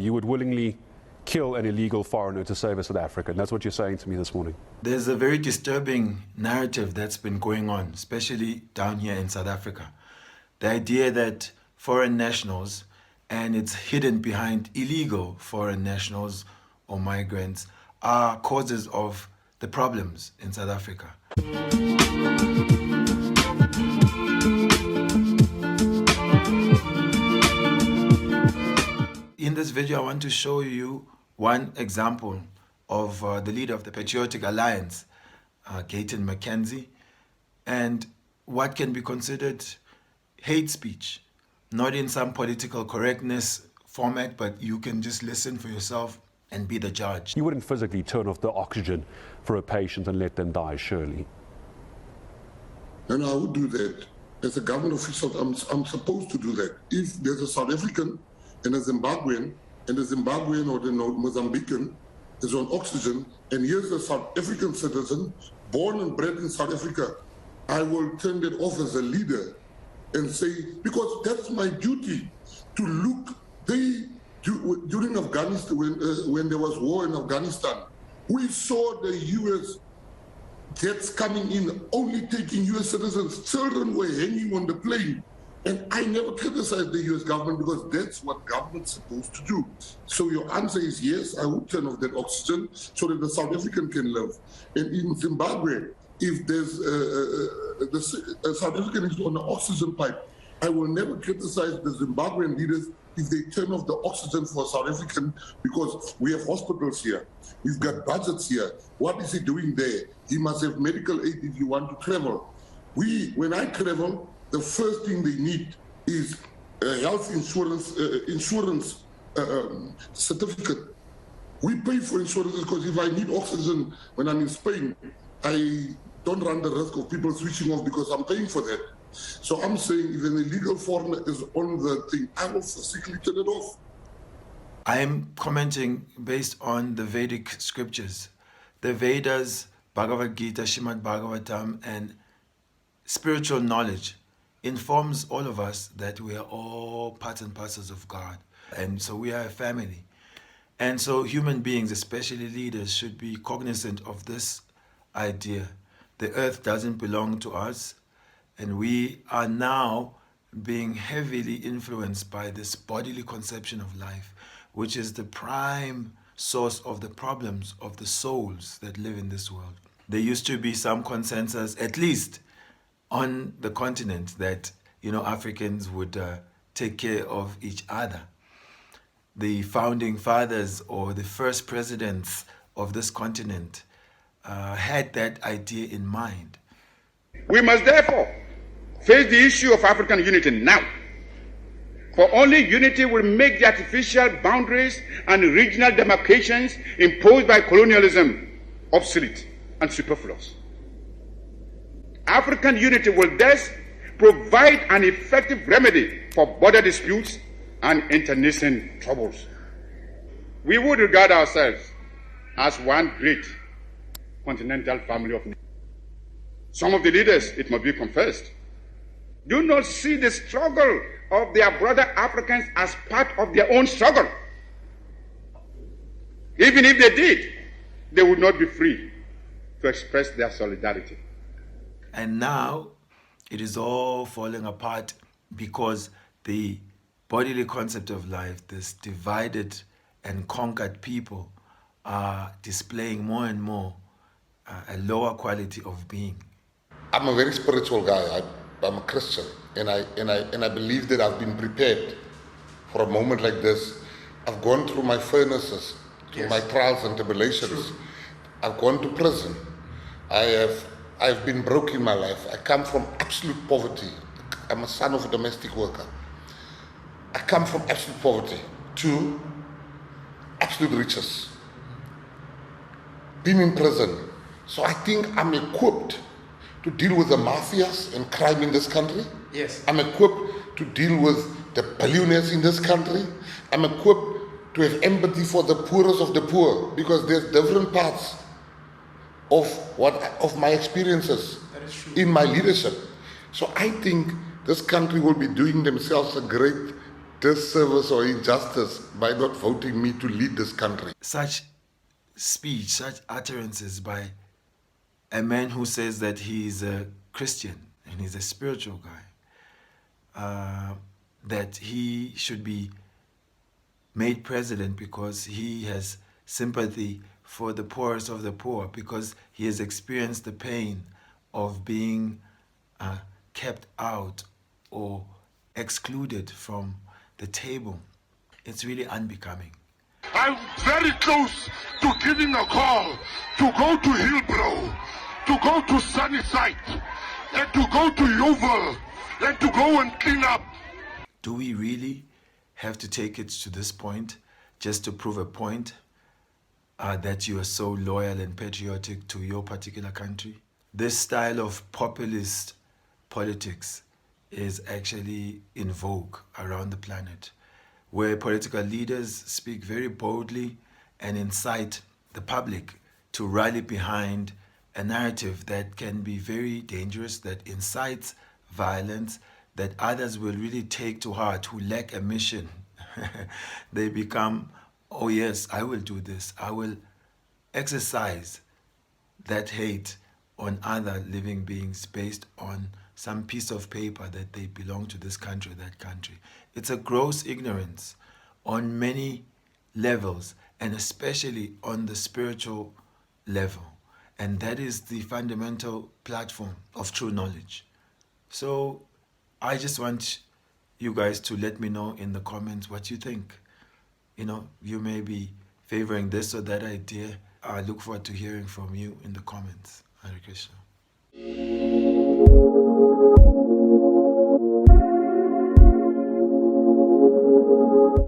You would willingly kill an illegal foreigner to save a South African. That's what you're saying to me this morning. There's a very disturbing narrative that's been going on, especially down here in South Africa. The idea that foreign nationals, and it's hidden behind illegal foreign nationals or migrants, are causes of the problems in South Africa. In this video, I want to show you one example of the leader of the Patriot Alliance, Gayton Mckenzie, and what can be considered hate speech, not in some political correctness format, but you can just listen for yourself and be the judge. You wouldn't physically turn off the oxygen for a patient and let them die, surely? And I would do that. As a government official, I'm supposed to do that. If there's a South African and a Zimbabwean, and the Zimbabwean or the Mozambican is on oxygen, and here's a South African citizen born and bred in South Africa, I will turn that off as a leader and say, because that's my duty to look. During Afghanistan, when there was war in Afghanistan, we saw the U.S. jets coming in, only taking U.S. citizens. Children were hanging on the plane. And I never criticized the U.S. government because that's what government's supposed to do. So your answer is yes, I would turn off that oxygen so that the South African can live. And in Zimbabwe, if there's a South African is on the oxygen pipe, I will never criticize the Zimbabwean leaders if they turn off the oxygen for South African, because we have hospitals here. We've got budgets here. What is he doing there? He must have medical aid if you want to travel. When I travel, the first thing they need is a health insurance certificate. We pay for insurance because if I need oxygen when I'm in Spain, I don't run the risk of people switching off because I'm paying for that. So I'm saying if an illegal foreigner is on the thing, I will physically turn it off. I am commenting based on the Vedic scriptures. The Vedas, Bhagavad Gita, Srimad Bhagavatam, and spiritual knowledge informs all of us that we are all parts and parcels of God. And so we are a family. And so human beings, especially leaders, should be cognizant of this idea. The earth doesn't belong to us, and we are now being heavily influenced by this bodily conception of life, which is the prime source of the problems of the souls that live in this world. There used to be some consensus, at least on the continent, that Africans would take care of each other. The founding fathers or the first presidents of this continent had that idea in mind. We must therefore face the issue of African unity now. For only unity will make the artificial boundaries and regional demarcations imposed by colonialism obsolete and superfluous. African unity will thus provide an effective remedy for border disputes and internecine troubles. We would regard ourselves as one great continental family of nations. Some of the leaders, it must be confessed, do not see the struggle of their brother Africans as part of their own struggle. Even if they did, they would not be free to express their solidarity. And now it is all falling apart because the bodily concept of life, this divided and conquered people, are displaying more and more a lower quality of being. I'm a very spiritual guy. I'm a Christian, and I believe that I've been prepared for a moment like this. I've gone through my furnaces, through my trials and tribulations. True. I've gone to prison. I've been broke in my life. I come from absolute poverty. I'm a son of a domestic worker. I come from absolute poverty to absolute riches. Been in prison. So I think I'm equipped to deal with the mafias and crime in this country. Yes. I'm equipped to deal with the billionaires in this country. I'm equipped to have empathy for the poorest of the poor, because there's different parts of my experiences in my leadership. So I think this country will be doing themselves a great disservice or injustice by not voting me to lead this country. Such speech, such utterances by a man who says that he is a Christian and he's a spiritual guy, that he should be made president because he has sympathy for the poorest of the poor, because he has experienced the pain of being kept out or excluded from the table. It's really unbecoming. I'm very close to giving a call to go to Hillbrow, to go to Sunnyside, and to go to Yeovil, and to go and clean up. Do we really have to take it to this point just to prove a point that you are so loyal and patriotic to your particular country? This style of populist politics is actually in vogue around the planet, where political leaders speak very boldly and incite the public to rally behind a narrative that can be very dangerous, that incites violence, that others will really take to heart who lack a mission. They become, oh yes, I will do this. I will exercise that hate on other living beings based on some piece of paper that they belong to this country or that country. It's a gross ignorance on many levels, and especially on the spiritual level. And that is the fundamental platform of true knowledge. So I just want you guys to let me know in the comments what you think. You know, you may be favoring this or that idea. I look forward to hearing from you in the comments. Hare Krishna.